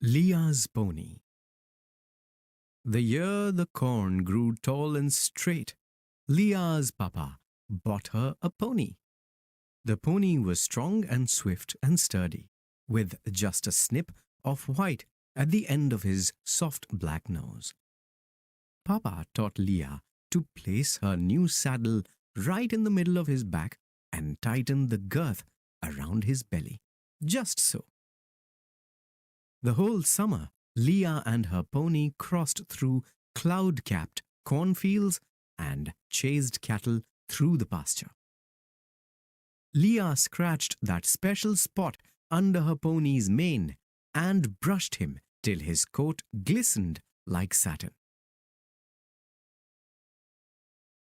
Leah's Pony. The year the corn grew tall and straight, Leah's papa bought her a pony. The pony was strong and swift and sturdy, with just a snip of white at the end of his soft black nose. Papa taught Leah to place her new saddle right in the middle of his back and tighten the girth around his belly. Just so. The whole summer, Leah and her pony crossed through cloud-capped cornfields and chased cattle through the pasture. Leah scratched that special spot under her pony's mane and brushed him till his coat glistened like satin.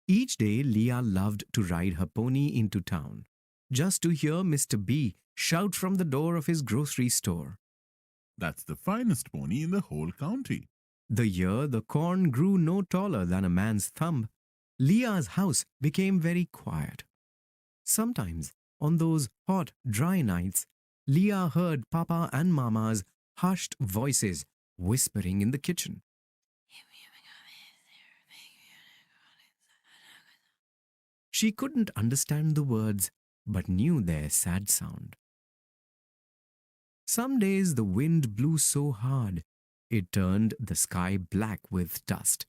Each day, Leah loved to ride her pony into town, just to hear Mr. B shout from the door of his grocery store, "That's the finest pony in the whole county." The year the corn grew no taller than a man's thumb, Leah's house became very quiet. Sometimes, on those hot, dry nights, Leah heard Papa and Mama's hushed voices whispering in the kitchen. She couldn't understand the words, but knew their sad sound. Some days the wind blew so hard, it turned the sky black with dust.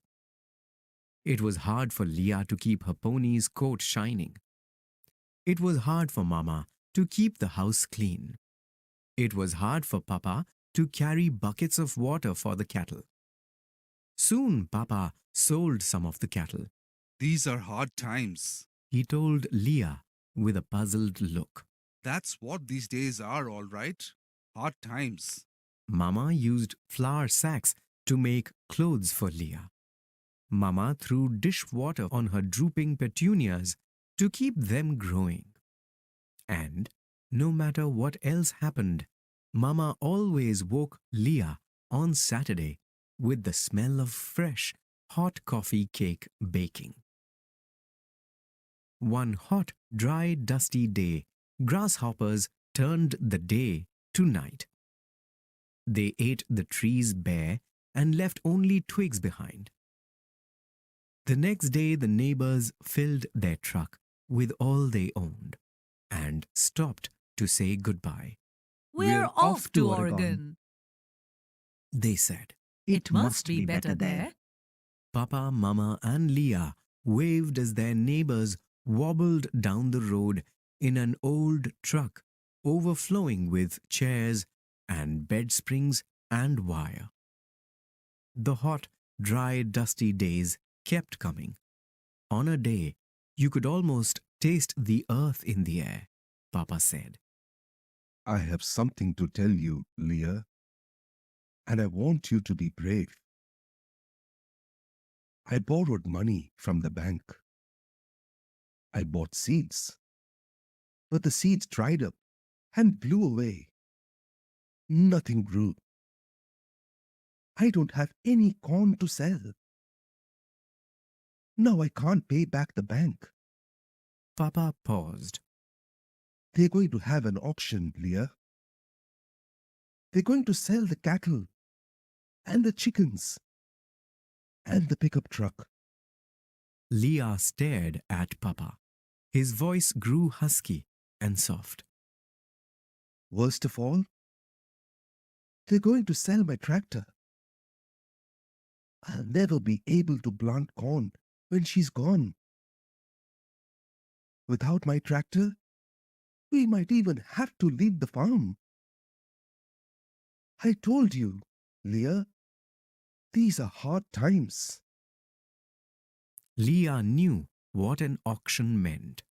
It was hard for Leah to keep her pony's coat shining. It was hard for Mama to keep the house clean. It was hard for Papa to carry buckets of water for the cattle. Soon Papa sold some of the cattle. "These are hard times." He told Leah with a puzzled look. "That's what these days are, all right. Hard times." Mama used flour sacks to make clothes for Leah. Mama threw dishwater on her drooping petunias to keep them growing. And no matter what else happened, Mama always woke Leah on Saturday with the smell of fresh, hot coffee cake baking. One hot, dry, dusty day, grasshoppers turned the day to night. They ate the trees bare and left only twigs behind. The next day, the neighbors filled their truck with all they owned and stopped to say goodbye. "We're off to Oregon. They said. It must be better there." Papa, Mama, and Leah waved as their neighbors wobbled down the road in an old truck overflowing with chairs and bed springs and wire. The hot, dry, dusty days kept coming. On a day, you could almost taste the earth in the air, Papa said. "I have something to tell you, Leah, and I want you to be brave. I borrowed money from the bank. I bought seeds, but the seeds dried up and blew away. Nothing grew. I don't have any corn to sell. Now I can't pay back the bank." Papa paused. "They're going to have an auction, Leah. They're going to sell the cattle and the chickens and the pickup truck." Leah stared at Papa. His voice grew husky and soft. "Worst of all, they're going to sell my tractor. I'll never be able to plant corn when she's gone. Without my tractor, we might even have to leave the farm. I told you, Leah, these are hard times." Leah knew what an auction meant.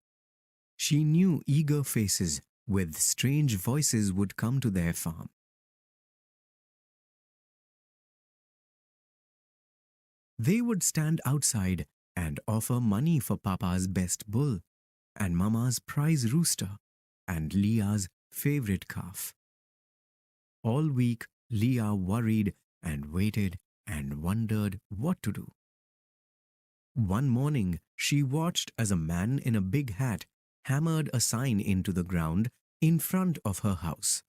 She knew eager faces with strange voices would come to their farm. They would stand outside and offer money for Papa's best bull, and Mama's prize rooster, and Leah's favorite calf. All week, Leah worried and waited and wondered what to do. One morning, she watched as a man in a big hat hammered a sign into the ground in front of her house.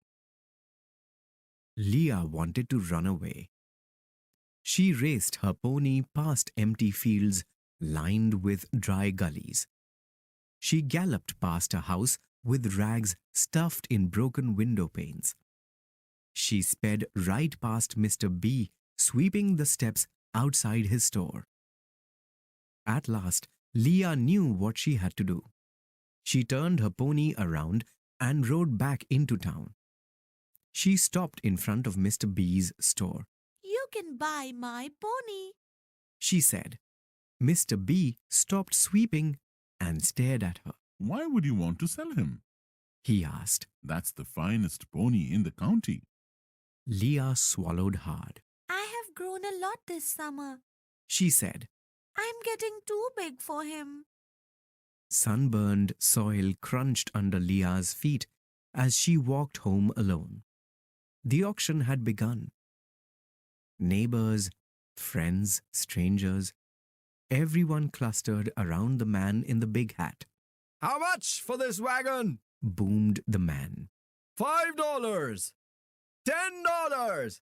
Leah wanted to run away. She raced her pony past empty fields lined with dry gullies. She galloped past a house with rags stuffed in broken window panes. She sped right past Mr. B, sweeping the steps outside his store. At last, Leah knew what she had to do. She turned her pony around and rode back into town. She stopped in front of Mr. B's store. You can buy my pony. She said. Mr. B stopped sweeping and stared at her. Why would you want to sell him? He asked. That's the finest pony in the county. Leah swallowed hard. I have grown a lot this summer. She said. I'm getting too big for him. Sunburned soil crunched under Leah's feet as she walked home alone. The auction had begun. Neighbors, friends, strangers, everyone clustered around the man in the big hat. How much for this wagon? Boomed the man. $5. $10.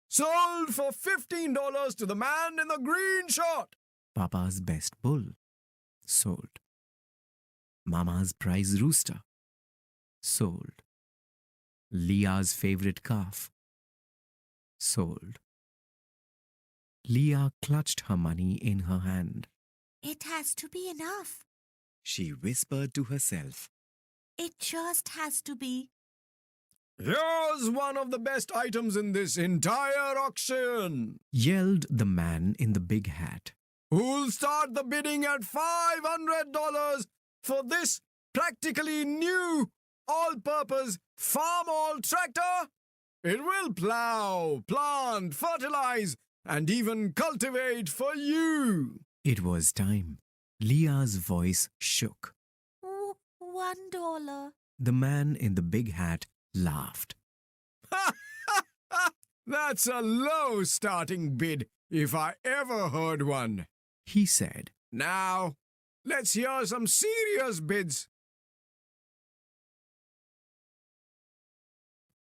Sold for $15 to the man in the green shirt. Papa's best bull. Sold. Mama's prize rooster. Sold. Leah's favorite calf. Sold. Leah clutched her money in her hand. It has to be enough. She whispered to herself. It just has to be. Here's one of the best items in this entire auction. Yelled the man in the big hat. Who'll start the bidding at $500 for this practically new all-purpose farm-all tractor? It will plow, plant, fertilize, and even cultivate for you. It was time. Leah's voice shook. $1. The man in the big hat laughed. That's a low starting bid if I ever heard one. He said. Now, let's hear some serious bids.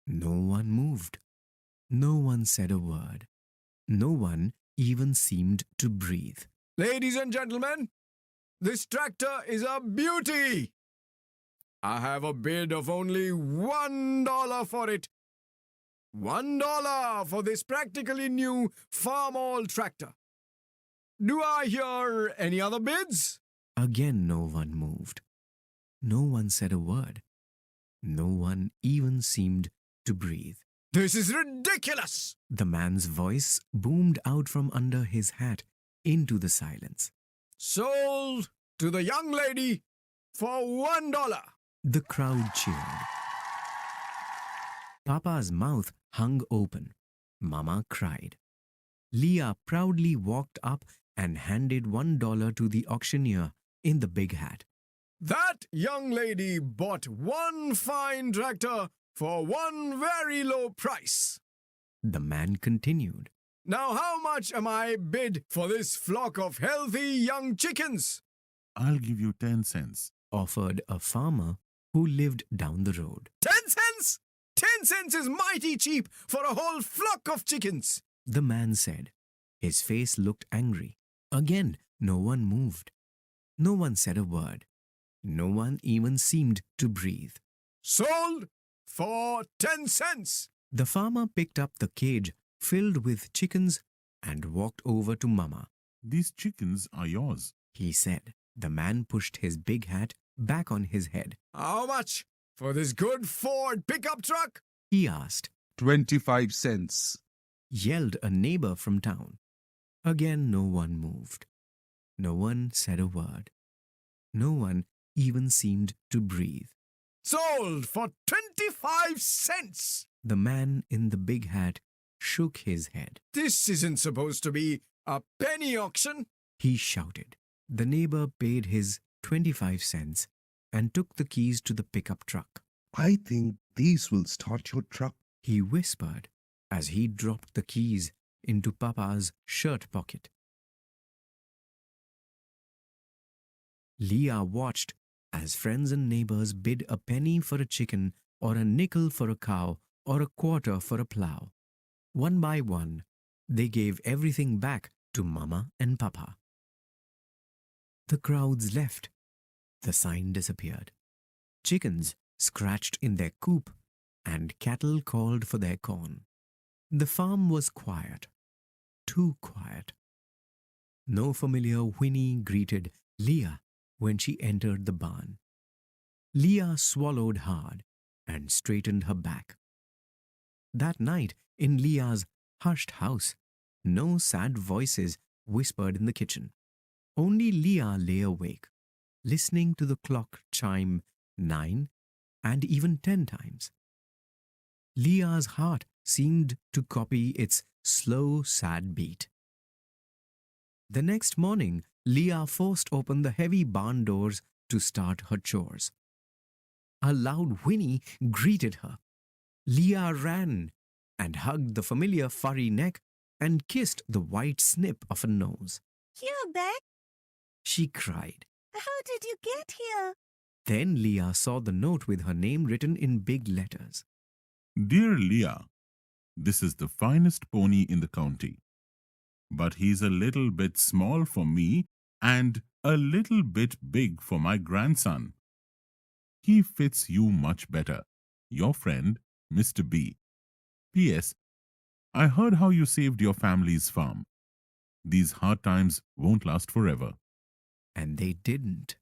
No one moved. No one said a word. No one even seemed to breathe. Ladies and gentlemen, this tractor is a beauty. I have a bid of only $1 for it. $1 for this practically new farm-all tractor. Do I hear any other bids? Again no one moved. No one said a word. No one even seemed to breathe. This is ridiculous! The man's voice boomed out from under his hat into the silence. Sold to the young lady for $1. The crowd cheered. Papa's mouth hung open. Mama cried. Leah proudly walked up and handed $1 to the auctioneer in the big hat. That young lady bought one fine tractor for one very low price. The man continued. Now how much am I bid for this flock of healthy young chickens? I'll give you 10 cents. Offered a farmer who lived down the road. 10 cents? 10 cents is mighty cheap for a whole flock of chickens. The man said. His face looked angry. Again, no one moved. No one said a word. No one even seemed to breathe. Sold for 10 cents. The farmer picked up the cage filled with chickens and walked over to Mama. These chickens are yours. He said. The man pushed his big hat back on his head. How much for this good Ford pickup truck? He asked. 25 cents. Yelled a neighbor from town. Again no one moved. No one said a word. No one even seemed to breathe. Sold for 25 cents. The man in the big hat shook his head. This isn't supposed to be a penny auction. He shouted. The neighbor paid his 25 cents and took the keys to the pickup truck. I think these will start your truck. He whispered as he dropped the keys into Papa's shirt pocket. Leah watched as friends and neighbors bid a penny for a chicken or a nickel for a cow or a quarter for a plough. One by one, they gave everything back to Mama and Papa. The crowds left. The sign disappeared. Chickens scratched in their coop, and cattle called for their corn. The farm was quiet, too quiet. No familiar whinny greeted Leah when she entered the barn. Leah swallowed hard and straightened her back. That night, in Leah's hushed house, no sad voices whispered in the kitchen. Only Leah lay awake, listening to the clock chime 9 and even 10 times. Leah's heart seemed to copy its slow, sad beat. The next morning, Leah forced open the heavy barn doors to start her chores. A loud whinny greeted her. Leah ran and hugged the familiar furry neck and kissed the white snip of a nose. You're back? She cried. How did you get here? Then Leah saw the note with her name written in big letters. Dear Leah, this is the finest pony in the county. But he's a little bit small for me and a little bit big for my grandson. He fits you much better. Your friend, Mr. B. P.S. I heard how you saved your family's farm. These hard times won't last forever. And they didn't.